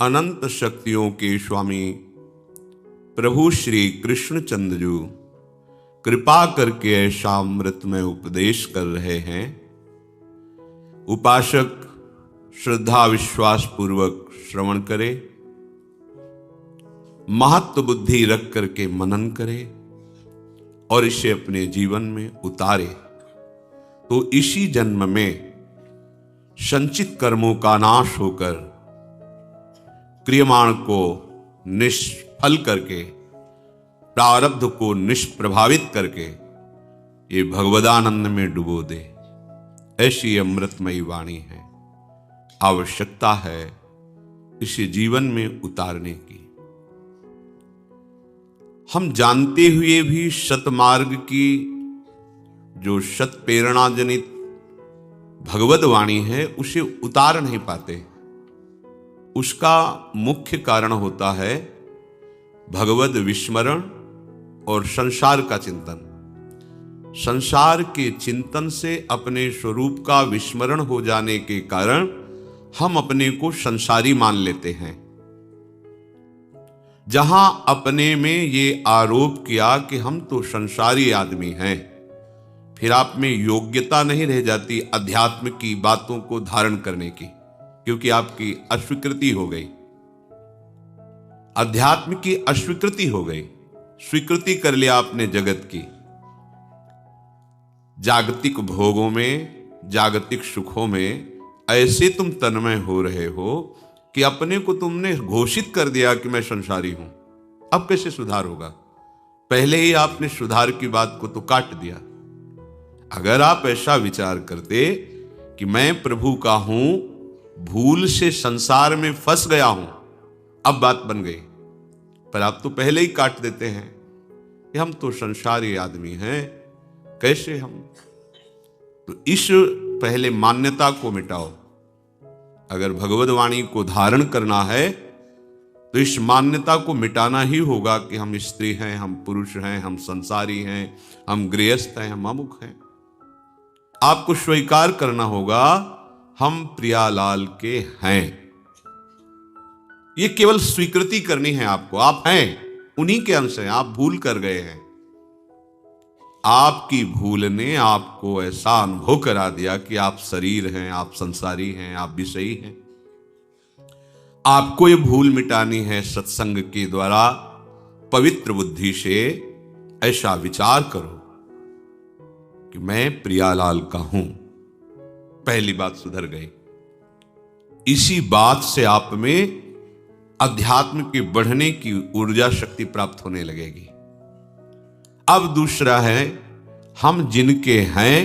अनंत शक्तियों के स्वामी प्रभु श्री कृष्णचंद्र जी कृपा करके ऐसा अमृतमय उपदेश कर रहे हैं। उपासक श्रद्धा विश्वास पूर्वक श्रवण करे, महत्व बुद्धि रख करके मनन करे और इसे अपने जीवन में उतारे, तो इसी जन्म में संचित कर्मों का नाश होकर क्रियमाण को निष्फल करके, प्रारब्ध को निष्प्रभावित करके ये भगवदानंद में डुबो दे। ऐसी अमृतमयी वाणी है। आवश्यकता है इसे जीवन में उतारने की। हम जानते हुए भी सतमार्ग की जो सत प्रेरणा जनित भगवद वाणी है उसे उतार नहीं पाते। उसका मुख्य कारण होता है भगवद विस्मरण और संसार का चिंतन। संसार के चिंतन से अपने स्वरूप का विस्मरण हो जाने के कारण हम अपने को संसारी मान लेते हैं। जहां अपने में ये आरोप किया कि हम तो संसारी आदमी हैं, फिर आप में योग्यता नहीं रह जाती अध्यात्म की बातों को धारण करने की, क्योंकि आपकी अस्वीकृति हो गई। अध्यात्म की अस्वीकृति हो गई, स्वीकृति कर लिया आपने जगत की। जागतिक भोगों में, जागतिक सुखों में ऐसे तुम तन्मय हो रहे हो कि अपने को तुमने घोषित कर दिया कि मैं संसारी हूं। अब कैसे सुधार होगा? पहले ही आपने सुधार की बात को तो काट दिया। अगर आप ऐसा विचार करते कि मैं प्रभु का हूं, भूल से संसार में फंस गया हूं, अब बात बन गई। पर आप तो पहले ही काट देते हैं कि हम तो संसारी आदमी हैं, कैसे हम। तो इस पहले मान्यता को मिटाओ। अगर भगवद वाणी को धारण करना है तो इस मान्यता को मिटाना ही होगा कि हम स्त्री हैं, हम पुरुष हैं, हम संसारी हैं, हम गृहस्थ हैं, हम अमुक हैं। आपको स्वीकार करना होगा हम प्रियालाल के हैं। ये केवल स्वीकृति करनी है आपको। आप हैं, उन्हीं के अंश हैं। आप भूल कर गए हैं। आपकी भूल ने आपको ऐसा अनुभव करा दिया कि आप शरीर हैं, आप संसारी हैं, आप विषयी हैं। आपको ये भूल मिटानी है सत्संग के द्वारा। पवित्र बुद्धि से ऐसा विचार करो कि मैं प्रियालाल का हूं। पहली बात सुधर गई। इसी बात से आप में अध्यात्म के बढ़ने की ऊर्जा शक्ति प्राप्त होने लगेगी। अब दूसरा है, हम जिनके हैं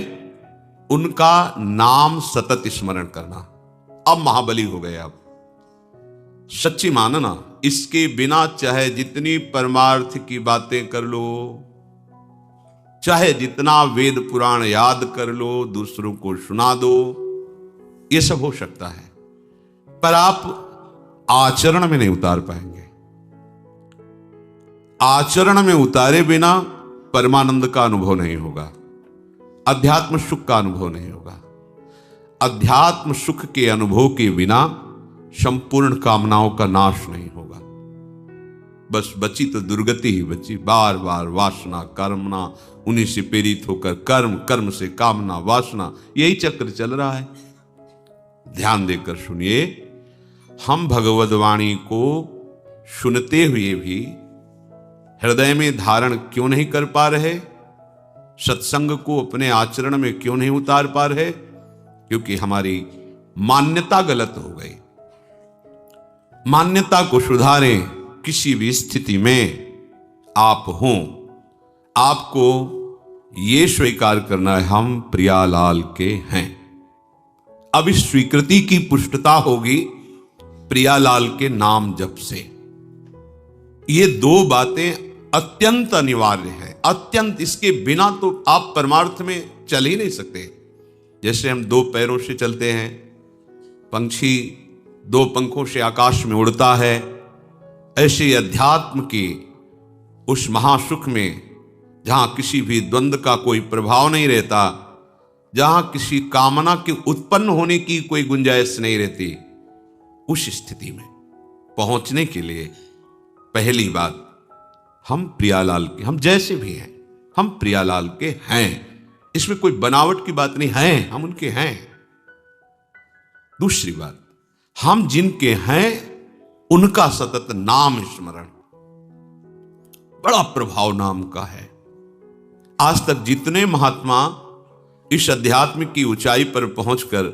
उनका नाम सतत स्मरण करना। अब महाबली हो गए आप। सच्ची मानना, इसके बिना चाहे जितनी परमार्थ की बातें कर लो, चाहे जितना वेद पुराण याद कर लो, दूसरों को सुना दो, ये सब हो सकता है, पर आप आचरण में नहीं उतार पाएंगे। आचरण में उतारे बिना परमानंद का अनुभव नहीं होगा, अध्यात्म सुख का अनुभव नहीं होगा। अध्यात्म सुख के अनुभव के बिना संपूर्ण कामनाओं का नाश नहीं होगा। बस बची तो दुर्गति ही बची। बार बार वासना कर्मना, उन्हीं से प्रेरित होकर कर्म, कर्म से कामना, वासना, यही चक्र चल रहा है। ध्यान देकर सुनिए। हम भगवद वाणी को सुनते हुए भी हृदय में धारण क्यों नहीं कर पा रहे? सत्संग को अपने आचरण में क्यों नहीं उतार पा रहे? क्योंकि हमारी मान्यता गलत हो गई। मान्यता को सुधारें। किसी भी स्थिति में आप हों, आपको ये स्वीकार करना है हम प्रियालाल के हैं। अब इस स्वीकृति की पुष्टता होगी प्रियालाल के नाम जप से। ये दो बातें अत्यंत अनिवार्य है, अत्यंत। इसके बिना तो आप परमार्थ में चल ही नहीं सकते। जैसे हम दो पैरों से चलते हैं, पंछी दो पंखों से आकाश में उड़ता है, ऐसे अध्यात्म की उस महासुख में जहां किसी भी द्वंद्व का कोई प्रभाव नहीं रहता, जहां किसी कामना के उत्पन्न होने की कोई गुंजाइश नहीं रहती, उस स्थिति में पहुंचने के लिए पहली बात, हम प्रियालाल के, हम जैसे भी हैं, हम प्रियालाल के हैं। इसमें कोई बनावट की बात नहीं, हैं, हम उनके हैं। दूसरी बात, हम जिनके हैं उनका सतत नाम स्मरण, बड़ा प्रभाव नाम का है। आज तक जितने महात्मा इस अध्यात्म की ऊंचाई पर पहुंचकर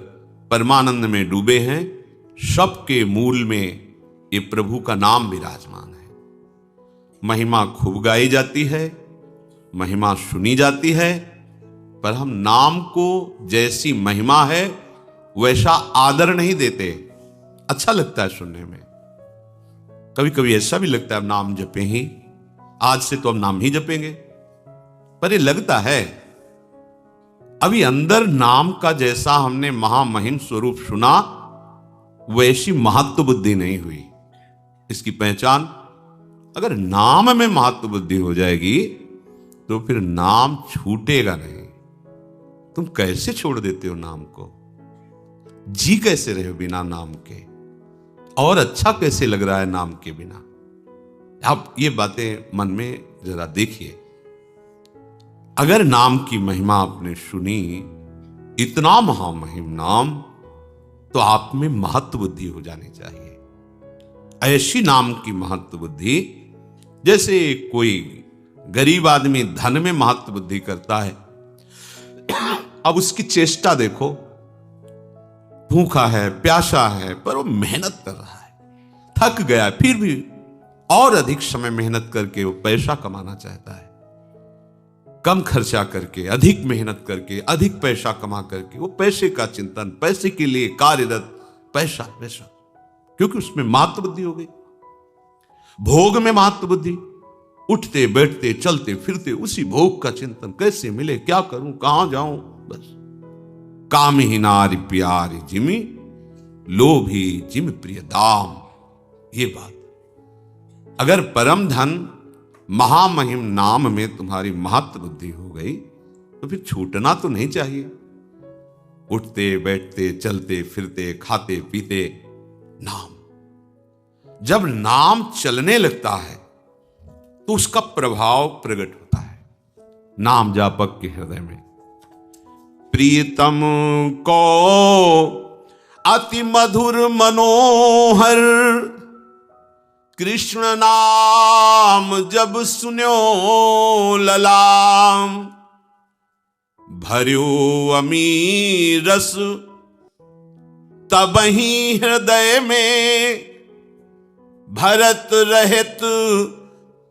परमानंद में डूबे हैं, सबके मूल में ये प्रभु का नाम विराजमान है। महिमा खूब गाई जाती है, महिमा सुनी जाती है, पर हम नाम को जैसी महिमा है वैसा आदर नहीं देते। अच्छा लगता है सुनने में, कभी कभी ऐसा भी लगता है नाम जपे ही, आज से तो हम नाम ही जपेंगे, पर ये लगता है अभी अंदर नाम का जैसा हमने महामहिम स्वरूप सुना वैसी महत्व बुद्धि नहीं हुई। इसकी पहचान, अगर नाम में महत्व बुद्धि हो जाएगी तो फिर नाम छूटेगा नहीं। तुम कैसे छोड़ देते हो नाम को? जी कैसे रहे हो बिना नाम के? और अच्छा कैसे लग रहा है नाम के बिना? आप ये बातें मन में जरा देखिए। अगर नाम की महिमा आपने सुनी, इतना महामहिम नाम, तो आप में महत्व बुद्धि हो जानी चाहिए। ऐसी नाम की महत्व बुद्धि, जैसे कोई गरीब आदमी धन में महत्व बुद्धि करता है, अब उसकी चेष्टा देखो, भूखा है, प्यासा है, पर वो मेहनत कर रहा है, थक गया है, फिर भी और अधिक समय मेहनत करके वो पैसा कमाना चाहता है। कम खर्चा करके, अधिक मेहनत करके, अधिक पैसा कमा करके, वो पैसे का चिंतन, पैसे के लिए कार्यरत, पैसा पैसा, क्योंकि उसमें महत्व बुद्धि हो गई। भोग में महत्व बुद्धि, उठते बैठते चलते फिरते उसी भोग का चिंतन, कैसे मिले, क्या करूं, कहां जाऊं, बस। काम ही नारी प्यारी जिमी, लोभी जिम प्रिय दाम। ये बात, अगर परम धन महामहिम नाम में तुम्हारी महत्व बुद्धि हो गई तो फिर छूटना तो नहीं चाहिए। उठते बैठते चलते फिरते खाते पीते नाम, जब नाम चलने लगता है तो उसका प्रभाव प्रकट होता है। नाम जापक के हृदय में प्रीतम को अति मधुर मनोहर, कृष्ण नाम जब सुन्यो ललाम, भर्यो अमीर रस तबहि हृदय में, भरत रहित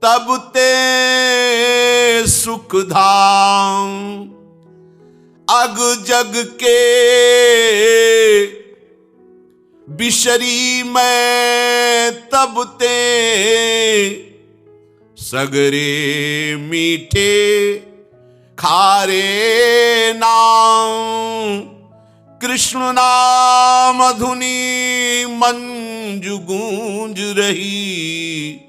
तब ते सुख धाम, अग जग के बिशरी मैं तब ते, सगरे मीठे खारे नाम, कृष्ण नाम धुनी मंजु गूंज रही,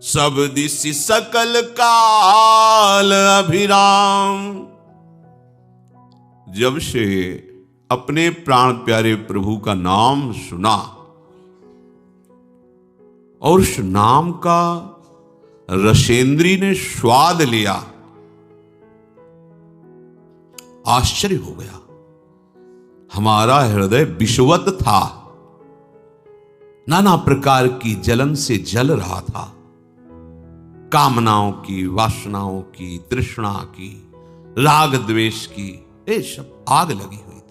सब दिशि सकल काल अभिराम। जब से अपने प्राण प्यारे प्रभु का नाम सुना और उस नाम का रसेंद्री ने स्वाद लिया, आश्चर्य हो गया। हमारा हृदय विषवत था, नाना प्रकार की जलन से जल रहा था, कामनाओं की, वासनाओं की, तृष्णा की, राग द्वेष की, ये सब आग लगी हुई थी।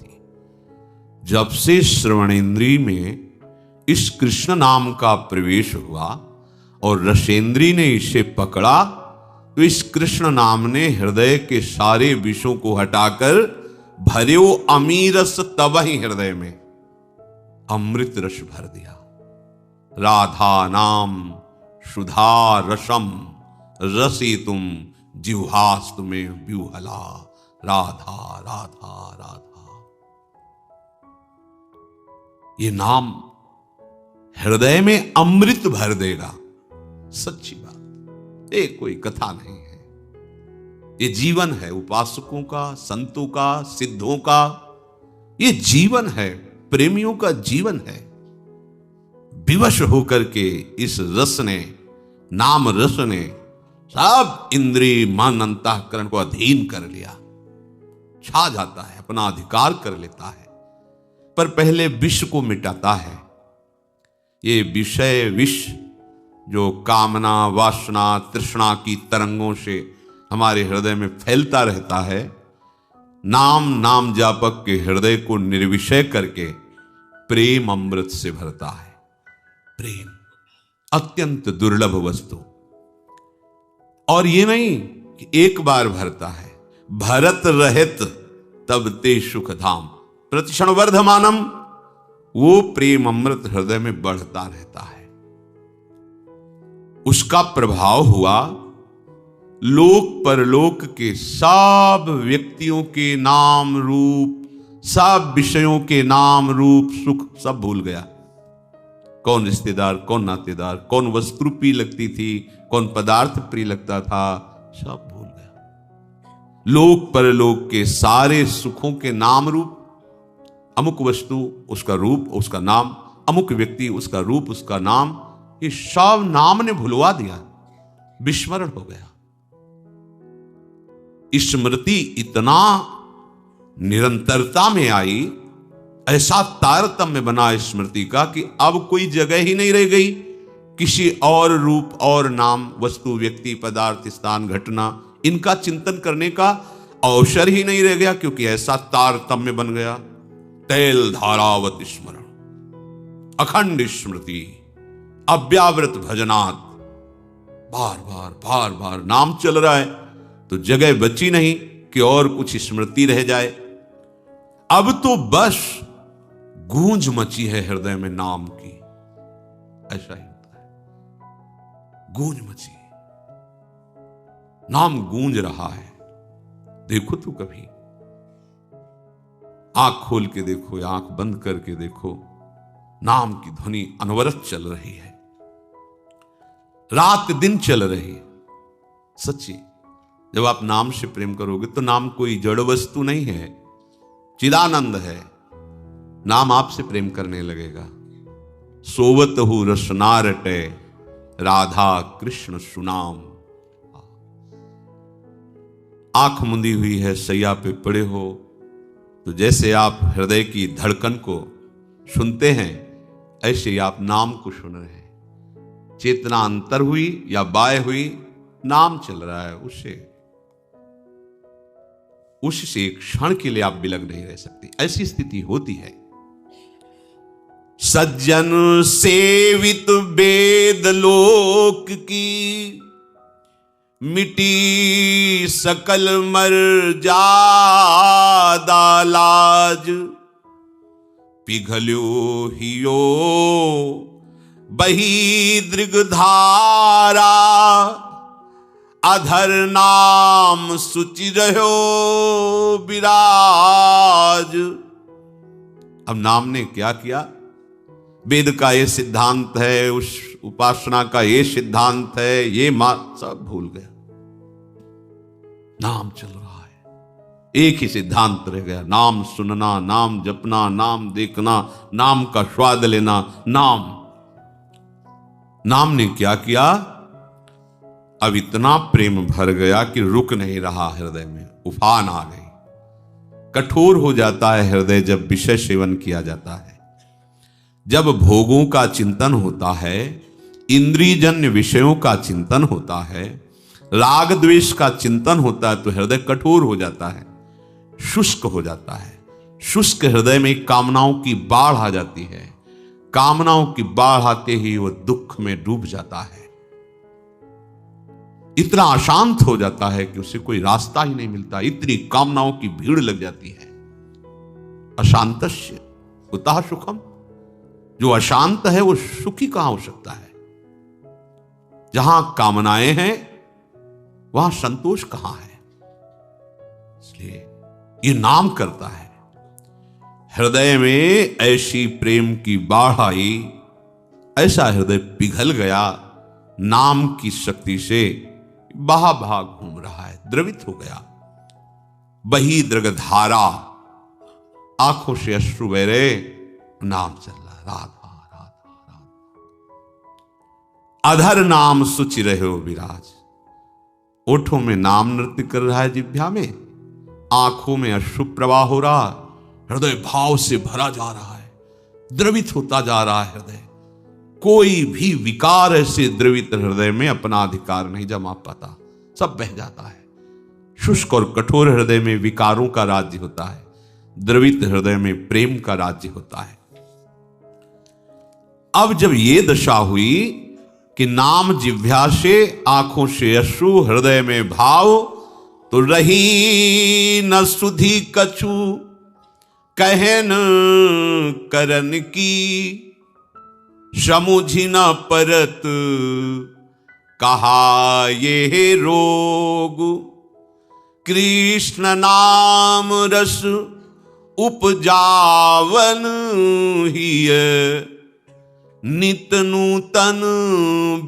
जब से श्रवणेन्द्री में इस कृष्ण नाम का प्रवेश हुआ और रसेंद्री ने इसे पकड़ा, तो इस कृष्ण नाम ने हृदय के सारे विषों को हटाकर भर्यो अमीरस तबहि हृदय में अमृत रस भर दिया। राधा नाम सुधा रसम रसी तुम जिह्वास्तु में व्यूहला, राधा राधा राधा। ये नाम हृदय में अमृत भर देगा। सच्ची बात, ये कोई कथा नहीं है, ये जीवन है उपासकों का, संतों का, सिद्धों का। ये जीवन है, प्रेमियों का जीवन है। विवश होकर के इस रस ने, नाम रस ने सब इंद्रिय मन अंतःकरण को अधीन कर लिया, छा जाता है, अपना अधिकार कर लेता है। पर पहले विष को मिटाता है। ये विषय विष जो कामना, वासना, तृष्णा की तरंगों से हमारे हृदय में फैलता रहता है, नाम जापक के हृदय को निर्विषय करके प्रेम अमृत से भरता है। प्रेम अत्यंत दुर्लभ वस्तु, और ये नहीं कि एक बार भरता है, भरत रहित तब ते सुख धाम, प्रतिक्षण वर्धमानम। वो प्रेम अमृत हृदय में बढ़ता रहता है। उसका प्रभाव हुआ लोक परलोक के सब व्यक्तियों के नाम रूप, सब विषयों के नाम रूप सुख सब भूल गया। कौन रिश्तेदार, कौन नातेदार, कौन वस्तु प्रिय लगती थी, कौन पदार्थ प्रिय लगता था, सब भूल गया। लोक परलोक के सारे सुखों के नाम रूप, अमुक वस्तु उसका रूप उसका नाम, अमुक व्यक्ति उसका रूप उसका नाम, ये सब नाम ने भुलवा दिया, विस्मरण हो गया। स्मृति इतना निरंतरता में आई, ऐसा तारतम्य बना स्मृति का कि अब कोई जगह ही नहीं रह गई किसी और रूप और नाम, वस्तु, व्यक्ति, पदार्थ, स्थान, घटना, इनका चिंतन करने का अवसर ही नहीं रह गया, क्योंकि ऐसा तारतम्य बन गया। तैल धारावत स्मरण, अखंड स्मृति, अव्यावृत भजनात्, बार बार नाम चल रहा है, तो जगह बची नहीं कि और कुछ स्मृति रह जाए। अब तो बस गूंज मची है हृदय में नाम की, ऐसा ही होता है, गूंज मची, नाम गूंज रहा है। देखो तो कभी आंख खोल के देखो या आंख बंद करके देखो, नाम की ध्वनि अनवरत चल रही है, रात दिन चल रही है। सच्ची, जब आप नाम से प्रेम करोगे तो नाम कोई जड़ वस्तु नहीं है, चिदानंद है। नाम आपसे प्रेम करने लगेगा। सोवत हूं रसना रटे, राधा कृष्ण सुनाम। आंख मुंदी हुई है, सैया पे पड़े हो, तो जैसे आप हृदय की धड़कन को सुनते हैं, ऐसे ही आप नाम को सुन रहे हैं। चेतना अंतर हुई या बाय हुई, नाम चल रहा है, उससे एक क्षण के लिए आप बिलग नहीं रह सकते। ऐसी स्थिति होती है। सज्जन सेवित वेद लोक की, मिटी सकल मर्यादा लाज। पिघल्यो हियो बही दृगधारा, अधर नाम सुचि रहो विराज। अब नाम ने क्या किया? वेद का ये सिद्धांत है, उस उपासना का ये सिद्धांत है, ये सब भूल गया। नाम चल रहा है, एक ही सिद्धांत रह गया, नाम सुनना, नाम जपना, नाम देखना, नाम का स्वाद लेना। नाम ने क्या किया? अब इतना प्रेम भर गया कि रुक नहीं रहा हृदय में, उफान आ गई। कठोर हो जाता है हृदय जब विषय सेवन किया जाता है, जब भोगों का चिंतन होता है, इंद्रियजन्य विषयों का चिंतन होता है, राग द्वेष का चिंतन होता है, तो हृदय कठोर हो जाता है, शुष्क हो जाता है। शुष्क हृदय में कामनाओं की बाढ़ आ जाती है। कामनाओं की बाढ़ आते ही वह दुख में डूब जाता है, इतना अशांत हो जाता है कि उसे कोई रास्ता ही नहीं मिलता, इतनी कामनाओं की भीड़ लग जाती है। अशांतस्य कुतः सुखम, जो अशांत है वो सुखी कहां हो सकता है? जहां कामनाएं हैं वहां संतोष कहां है? इसलिए ये नाम करता है। हृदय में ऐसी प्रेम की बाढ़ आई, ऐसा हृदय पिघल गया, नाम की शक्ति से बहा बहा घूम रहा है, द्रवित हो गया। बही दृगधारा, आंखों से अश्रु बह रहे, नाम चल रहा, राधा राधा राधा। अधर नाम सुचि रहे हो विराज। ओठों में नाम नृत्य कर रहा है, जिह्वा में, आंखों में अश्रु प्रवाह हो रहा, हृदय भाव से भरा जा रहा है, द्रवित होता जा रहा है हृदय। कोई भी विकार ऐसे द्रवित हृदय में अपना अधिकार नहीं जमा पाता, सब बह जाता है। शुष्क और कठोर हृदय में विकारों का राज्य होता है, द्रवित हृदय में प्रेम का राज्य होता है। अब जब ये दशा हुई कि नाम जिह्वा से, आंखों से अश्रु, हृदय में भाव, तो रही न सुधि कछु कहन करन की, समुझि न परत कहा ये रोग, कृष्ण नाम रस उपजावन हिय, नित नूतन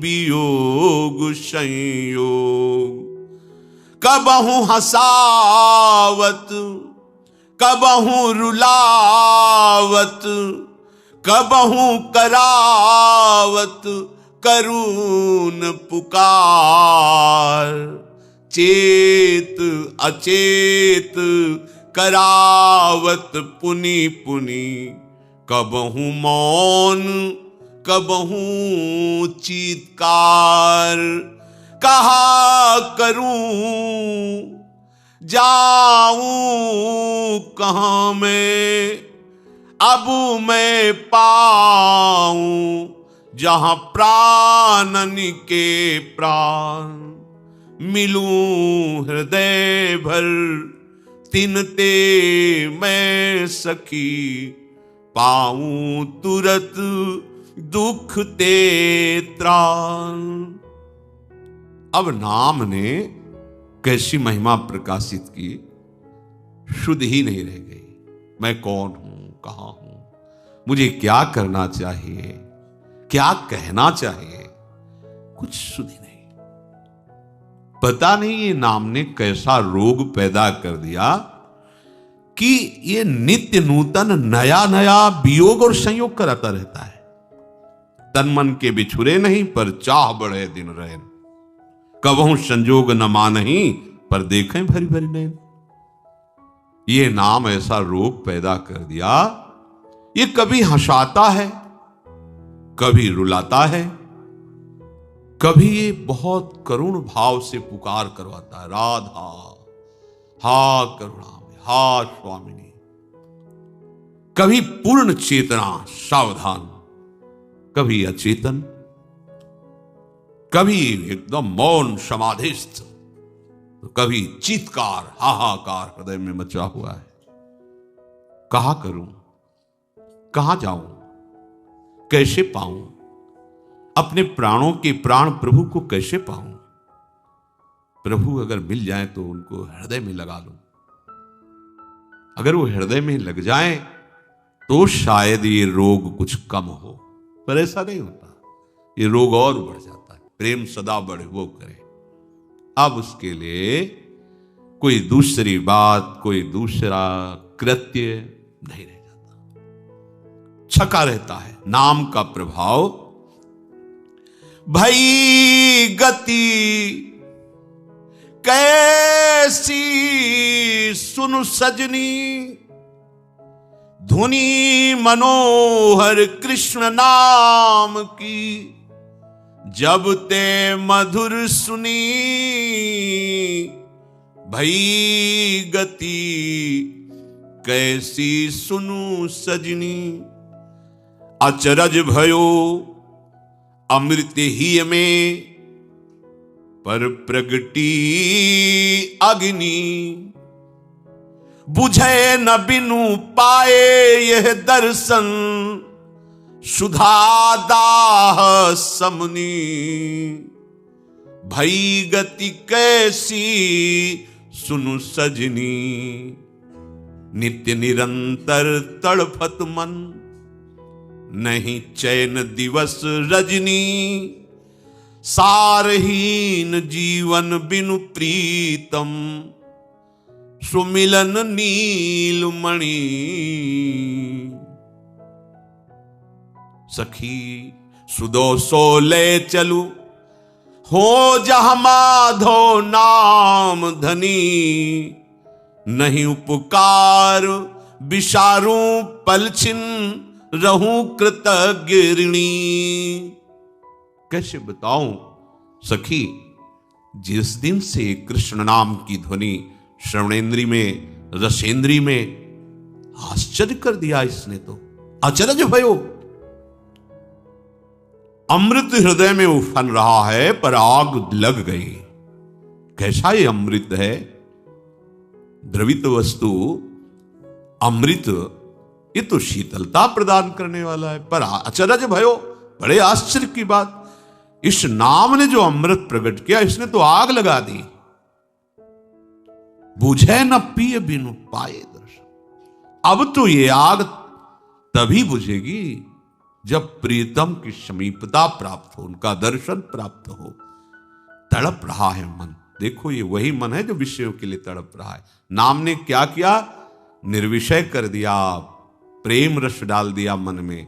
वियोग संयोग, कबहु हसावत कबहु रुलावत, कबहु करावत करुण पुकार, चेत अचेत करावत पुनि पुनि, कबहु मौन कबहु चीत्कार, कहा करूं जाऊं कहां मैं, अब मैं पाऊं जहां प्राणन के प्राण, मिलूं हृदय भर तिनते मैं सखी, पाऊं तुरत दुख ते त्राण। अब नाम ने कैसी महिमा प्रकाशित की, शुद्ध ही नहीं रह गई। मैं कौन हूं, कहां हूं, मुझे क्या करना चाहिए, क्या कहना चाहिए, कुछ शुद्ध ही नहीं। पता नहीं ये नाम ने कैसा रोग पैदा कर दिया कि ये नित्य नूतन नया नया वियोग और संयोग कराता रहता है। तन मन के बिछुरे नहीं, पर चाह बढ़े दिन रैन, कबहू संजोग न मानही, पर देखें भरी भरी नैन। ये नाम ऐसा रोग पैदा कर दिया, ये कभी हंसाता है, कभी रुलाता है, कभी ये बहुत करुण भाव से पुकार करवाता है, राधा हा करुणा में, हा स्वामिनी। कभी पूर्ण चेतना सावधान, कभी अचेतन, कभी एकदम मौन समाधिस्थ, तो कभी चीत्कार हाहाकार हृदय में मचा हुआ है। कहा करूं, कहां जाऊं, कैसे पाऊं, अपने प्राणों के प्राण प्रभु को कैसे पाऊं। प्रभु अगर मिल जाए तो उनको हृदय में लगा लूं। अगर वो हृदय में लग जाए तो शायद ये रोग कुछ कम हो, पर ऐसा नहीं होता, ये रोग और बढ़ जाता है। प्रेम सदा बढ़े वो करे। अब उसके लिए कोई दूसरी बात, कोई दूसरा कृत्य नहीं रह जाता, छका रहता है। नाम का प्रभाव भई गति कैसी सुन सजनी, धुनी मनोहर कृष्ण नाम की, जब ते मधुर सुनी, भई गति कैसी सुनु सजनी। अचरज भयो अमृत ही में, पर प्रगटी अग्नि, बुझे न बिनु पाए यह दर्शन, सुधा दाह समनी। भई गति कैसी सुनु सजनी, नित्य निरंतर तड़फत मन, नहीं चैन दिवस रजनी। सारहीन जीवन बिनु प्रीतम, सुमिलन नीलमणि। सखी सुदो सो ले चलू, हो जह माधो नाम धनी, नहीं उपकार विसारू पलछिन, रहूं कृतज्ञ ऋणी। कैसे बताऊं सखी, जिस दिन से कृष्ण नाम की ध्वनि श्रवणेन्द्री में, रसेंद्री में, आश्चर्य कर दिया इसने तो, आश्चर्य भयो। अमृत हृदय में उफन रहा है पर आग लग गई। कैसा ये अमृत है? द्रवित वस्तु अमृत, ये तो शीतलता प्रदान करने वाला है, पर आश्चर्य भयो, बड़े आश्चर्य की बात, इस नाम ने जो अमृत प्रकट किया, इसने तो आग लगा दी। बुझे न पिए बिनु पाए दर्शन। अब तो ये आग तभी बुझेगी जब प्रीतम की समीपता प्राप्त हो, उनका दर्शन प्राप्त हो। तड़प रहा है मन, देखो ये वही मन है जो विषयों के लिए तड़प रहा है। नाम ने क्या किया? निर्विषय कर दिया, प्रेम रस डाल दिया मन में।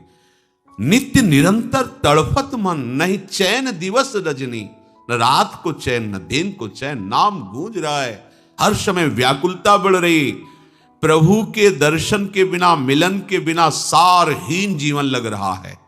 नित्य निरंतर तड़फत मन, नहीं चैन दिवस रजनी, न रात को चैन न दिन को चैन। नाम गूंज रहा है, हर समय व्याकुलता बढ़ रही। प्रभु के दर्शन के बिना, मिलन के बिना सारहीन जीवन लग रहा है।